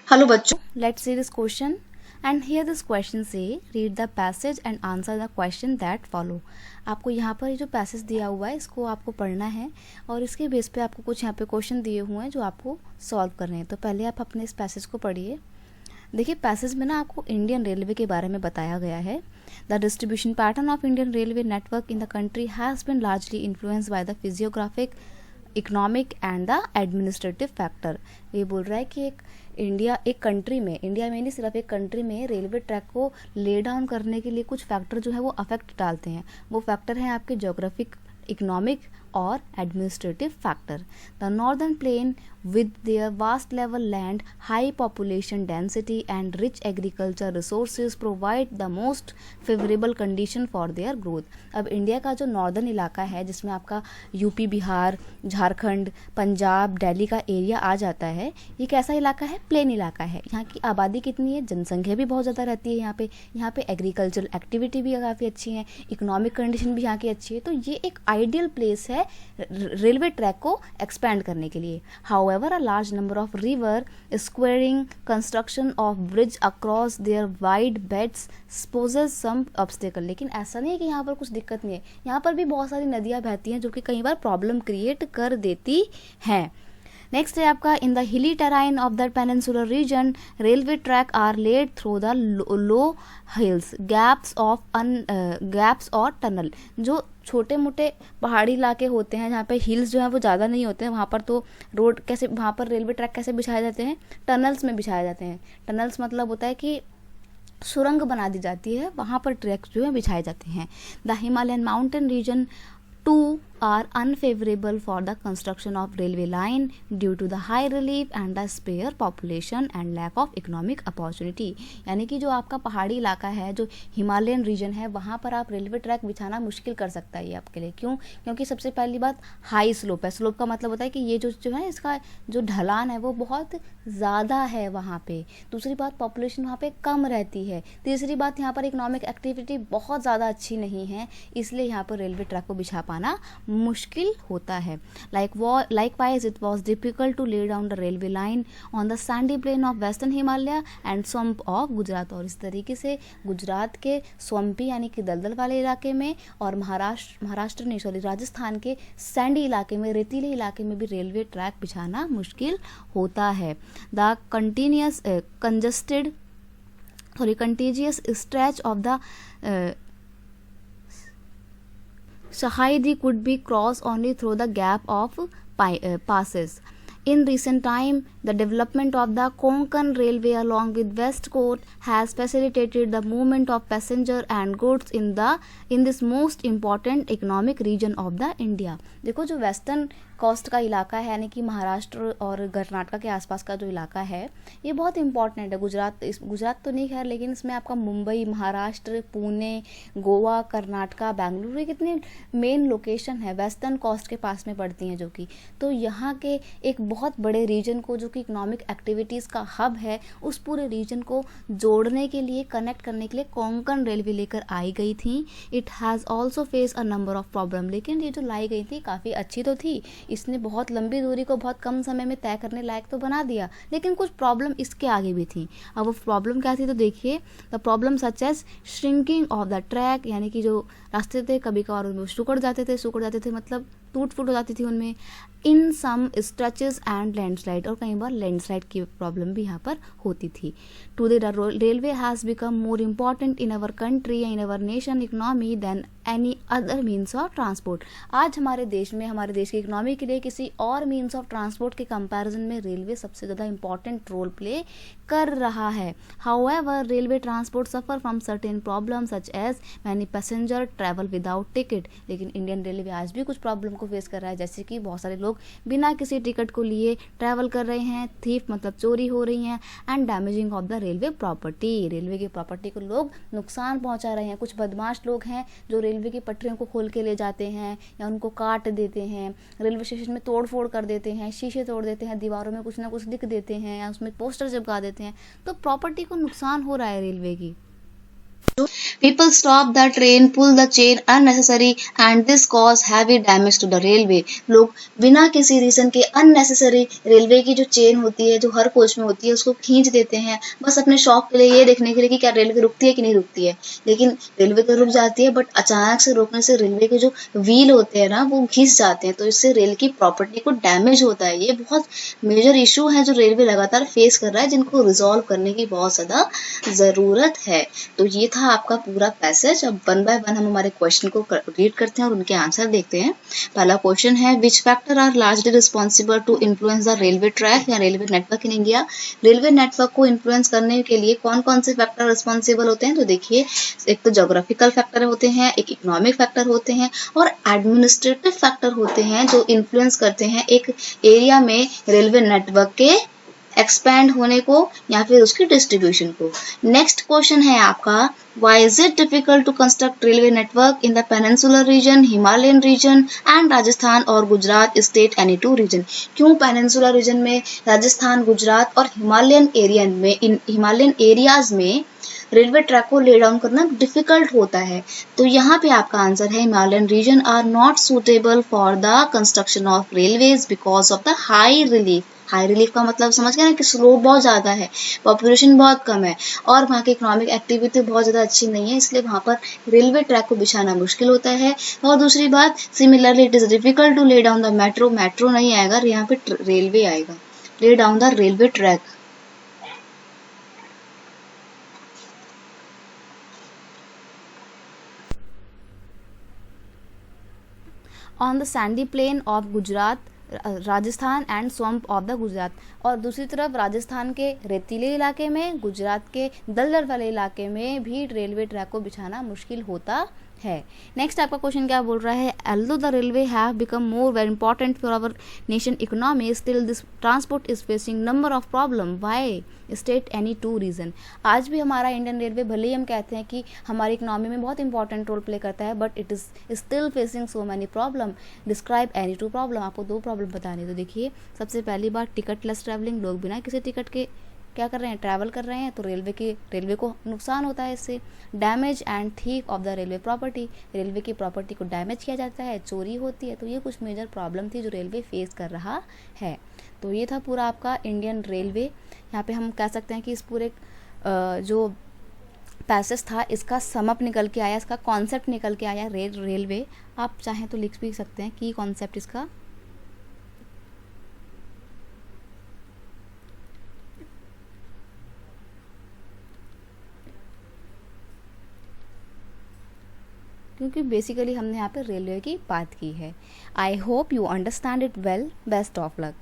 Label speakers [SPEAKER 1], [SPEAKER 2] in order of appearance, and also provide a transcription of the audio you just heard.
[SPEAKER 1] Hello बच्चों।
[SPEAKER 2] Let's see this question. And here this question say read the passage and answer the question that follow. आपको यहाँ पर ये जो passage दिया हुआ है इसको आपको पढ़ना है और इसके बेस पे आपको कुछ यहाँ पे क्वेश्चन दिए हुए हैं जो आपको सॉल्व करने हैं। तो पहले आप अपने इस पैसेज को पढ़िए। देखिए पैसेज में ना आपको इंडियन रेलवे के बारे में बताया गया है। The distribution pattern of Indian railway network in the country has been largely influenced by the physiographic economic and the administrative factor. ये बोल रहा है कि एक कंट्री में, इंडिया में नहीं सिर्फ एक कंट्री में रेलवे ट्रैक को ले डाउन करने के लिए कुछ फैक्टर जो है वो अफेक्ट डालते हैं। वो फैक्टर हैं आपके जोग्राफिक, इकोनॉमिक और administrative factor. The northern plain with their vast level land, high population density and rich agriculture resources provide the most favorable condition for their growth। अब इंडिया का जो नॉर्दर्न इलाका है जिसमें आपका यूपी, बिहार, झारखंड, पंजाब, दिल्ली का एरिया आ जाता है, ये कैसा इलाका है? प्लेन इलाका है। यहाँ की आबादी कितनी है? जनसंख्या भी बहुत ज़्यादा रहती है यहाँ पे एग्रीकल्चरल एक्टिविटी भी काफ़ी अच्छी है, इकोनॉमिक कंडीशन भी यहाँ की अच्छी है। तो ये एक आइडियल प्लेस है रेलवे ट्रैक को एक्सपैंड करने के लिए। However, a large number of river squaring construction of bridge across their wide beds poses some obstacle। लेकिन ऐसा नहीं है कि यहाँ पर कुछ दिक्कत नहीं है, यहाँ पर भी बहुत सारी नदियाँ बहती हैं जो कि कई बार प्रॉब्लम क्रिएट कर देती हैं। नेक्स्ट है आपका in the hilly terrain of the peninsular region railway track are laid through the low hills gaps और टनल। जो छोटे मोटे पहाड़ी इलाके होते हैं जहाँ पे हिल्स जो है वो ज़्यादा नहीं होते हैं, वहाँ पर तो रोड कैसे, वहाँ पर रेलवे ट्रैक कैसे बिछाए जाते हैं? टनल्स में बिछाए जाते हैं। टनल्स मतलब होता है कि सुरंग बना दी जाती है, वहाँ पर ट्रैक जो है बिछाए जाते हैं। The Himalayan mountain region too are unfavorable for the construction of railway line due to the high relief and the spare population and lack of economic opportunity। यानी कि जो आपका पहाड़ी इलाका है, जो हिमालयन रीजन है, वहाँ पर आप रेलवे ट्रैक बिछाना मुश्किल कर सकता है ये आपके लिए। क्यों? क्योंकि सबसे पहली बात हाई स्लोप है। स्लोप का मतलब होता है कि ये जो है इसका जो ढलान है वो बहुत ज़्यादा है वहाँ पे। दूसरी बात पॉपुलेशन वहाँ पे कम रहती है। तीसरी बात यहाँ पर इकोनॉमिक एक्टिविटी बहुत ज़्यादा अच्छी नहीं है, इसलिए यहाँ पर रेलवे ट्रैक को बिछा पाना मुश्किल होता है। Likewise, it was difficult to lay down the railway line on the sandy plain of western Himalaya and swamp of Gujarat. और इस तरीके से गुजरात के स्वम्पी यानी कि दलदल वाले इलाके में और महाराष्ट्र नहीं सॉरी राजस्थान के सैंडी इलाके में, रेतीले इलाके में भी रेलवे ट्रैक बिछाना मुश्किल होता है। The contiguous stretch of the Shahidi could be crossed only through the gap of passes। In recent time, the development of the Konkan Railway along with West Coast has facilitated the movement of passenger and goods in this most important economic region of the India। देखो जो western coast का इलाका है यानी कि महाराष्ट्र और कर्नाटक के आसपास का जो इलाका है ये बहुत इंपॉर्टेंट है। गुजरात तो नहीं खैर, लेकिन इसमें आपका मुंबई, महाराष्ट्र, पुणे, गोवा, कर्नाटका, बेंगलुरु, ये कितने मेन लोकेशन है वेस्टर्न कोस्ट के पास में पड़ती हैं जो कि। तो यहाँ के एक बहुत बड़े रीजन को जो कि इकोनॉमिक एक्टिविटीज़ का हब है, उस पूरे रीजन को जोड़ने के लिए, कनेक्ट करने के लिए कोंकण रेलवे लेकर आई गई थी। It has also face a number of problem. लेकिन ये जो लाई गई थी काफ़ी अच्छी तो थी, इसने बहुत लंबी दूरी को बहुत कम समय में तय करने लायक तो बना दिया, लेकिन कुछ प्रॉब्लम इसके आगे भी थी। अब वो प्रॉब्लम क्या थी तो देखिए, the problem such as shrinking of the track, यानी कि जो रास्ते थे कभी कभार उनमें सिकुड़ जाते थे मतलब टूट फूट हो जाती थी उनमें। इन सम स्ट्रेचेस एंड लैंडस्लाइड, और कई बार लैंडस्लाइड की प्रॉब्लम भी यहाँ पर होती थी। Today the railway has become more important in our country, in our nation economy than any other means of transport. आज हमारे देश की इकोनॉमी के लिए किसी और मीन्स ऑफ ट्रांसपोर्ट के कंपैरिजन में रेलवे सबसे ज़्यादा इंपॉर्टेंट रोल प्ले कर रहा है। However railway transport suffer from certain problem such as many passenger travel without ticket. लेकिन इंडियन रेलवे आज भी कुछ प्रॉब्लम को फेस कर रहा है, जैसे कि बहुत सारे लोग बिना किसी टिकट को लिए ट्रैवल कर रहे हैं, थीफ मतलब चोरी हो रही हैं, and damaging of the railway property. Railway की प्रॉपर्टी को लोग नुकसान पहुंचा रहे हैं। कुछ बदमाश लोग हैं जो रेलवे की पटरियों को खोल के ले जाते हैं या उनको काट देते हैं, रेलवे स्टेशन में तोड़ फोड़ कर देते हैं, शीशे तोड़ देते हैं, दीवारों में कुछ ना कुछ लिख देते हैं या उसमें पोस्टर चिपका देते हैं। तो प्रॉपर्टी को नुकसान हो रहा है रेलवे की। People stop the train, pull the chain unnecessary and this cause heavy damage to the railway. लोग बिना किसी रीजन के unnecessary रेलवे की जो चेन होती है, जो हर कोच में होती है, उसको खींच देते हैं बस अपने शौक के लिए, ये देखने के लिए कि क्या रेलवे रुकती है कि नहीं रुकती है। लेकिन रेलवे तो रुक जाती है, बट अचानक से रोकने से रेलवे के जो व्हील होते हैं ना, वो घिस जाते हैं, तो इससे रेल की प्रॉपर्टी को डैमेज होता है। ये बहुत मेजर इशू है जो रेलवे लगातार फेस कर रहा है, जिनको रिजॉल्व करने की बहुत ज़्यादा ज़रूरत है। तो ये था आपका पूरा पैसेज। अब वन बाय वन हम हमारे क्वेश्चन को रीड करते हैं और उनके आंसर देखते हैं। पहला क्वेश्चन है, which factor are largely responsible to influence the railway track या railway network in India. Railway network को इन्फ्लुएंस करने के लिए कौन कौन से फैक्टर रिस्पॉन्सिबल होते हैं? तो देखिए, एक तो जोग्राफिकल फैक्टर होते हैं, एक इकोनॉमिक फैक्टर होते हैं और एडमिनिस्ट्रेटिव फैक्टर होते हैं जो इन्फ्लुएंस करते हैं एक एरिया में रेलवे नेटवर्क के एक्सपैंड होने को या फिर उसकी डिस्ट्रीब्यूशन को। नेक्स्ट क्वेश्चन है आपका, why is it difficult to construct railway network in the peninsular region, Himalayan region and Rajasthan और Gujarat state any two region. क्यों पेनिनसुलर रीजन में, राजस्थान, गुजरात और हिमालयन एरिया में, हिमालयन एरियाज में रेलवे ट्रैक को ले डाउन करना डिफिकल्ट होता है? तो यहाँ पे आपका आंसर है, Himalayan region are not suitable for the construction of railways because of the high relief. High relief का मतलब समझ गए ना कि स्लोप बहुत ज़्यादा है, पॉपुलेशन बहुत कम है और वहाँ की इकोनॉमिक एक्टिविटी बहुत ज़्यादा अच्छी नहीं है, इसलिए वहाँ पर रेलवे ट्रैक को बिछाना मुश्किल होता है। और दूसरी बात, similarly it is difficult to lay down the metro. Metro नहीं आएगा, यहाँ पे रेलवे आएगा, lay down the railway track. On the sandy plain of Gujarat, Rajasthan and swamp of the Gujarat. और दूसरी तरफ राजस्थान के रेतीले इलाके में, गुजरात के दलदल वाले इलाके में भी रेलवे ट्रैक को बिछाना मुश्किल होता है। नेक्स्ट आपका क्वेश्चन क्या बोल रहा है, although the railway have become more very important for our nation economy, still this transport is facing number of problem. Why? State any two reason. आज भी हमारा इंडियन रेलवे, भले ही हम कहते हैं कि हमारी इकोनॉमी में बहुत इंपॉर्टेंट रोल प्ले करता है, but it is still facing so many problem. Describe any two problem. आपको दो प्रॉब्लम बताने। तो देखिए, सबसे पहली बात, टिकट लेस ट्रैवलिंग। लोग बिना किसी टिकट के क्या कर रहे हैं, ट्रैवल कर रहे हैं, तो रेलवे को नुकसान होता है इससे। Damage and thief of the railway property. Railway की प्रॉपर्टी को डैमेज किया जाता है, चोरी होती है। तो ये कुछ मेजर प्रॉब्लम थी जो रेलवे फेस कर रहा है। तो ये था पूरा आपका इंडियन रेलवे। यहाँ पे हम कह सकते हैं कि इस पूरे जो पैसेज था, इसका समअप निकल के आया, इसका कॉन्सेप्ट निकल के आया रेलवे। आप चाहें तो लिख भी सकते हैं कि कॉन्सेप्ट इसका क्योंकि बेसिकली हमने यहाँ पे रेलवे की बात की है। I hope you understand it well. Best of luck.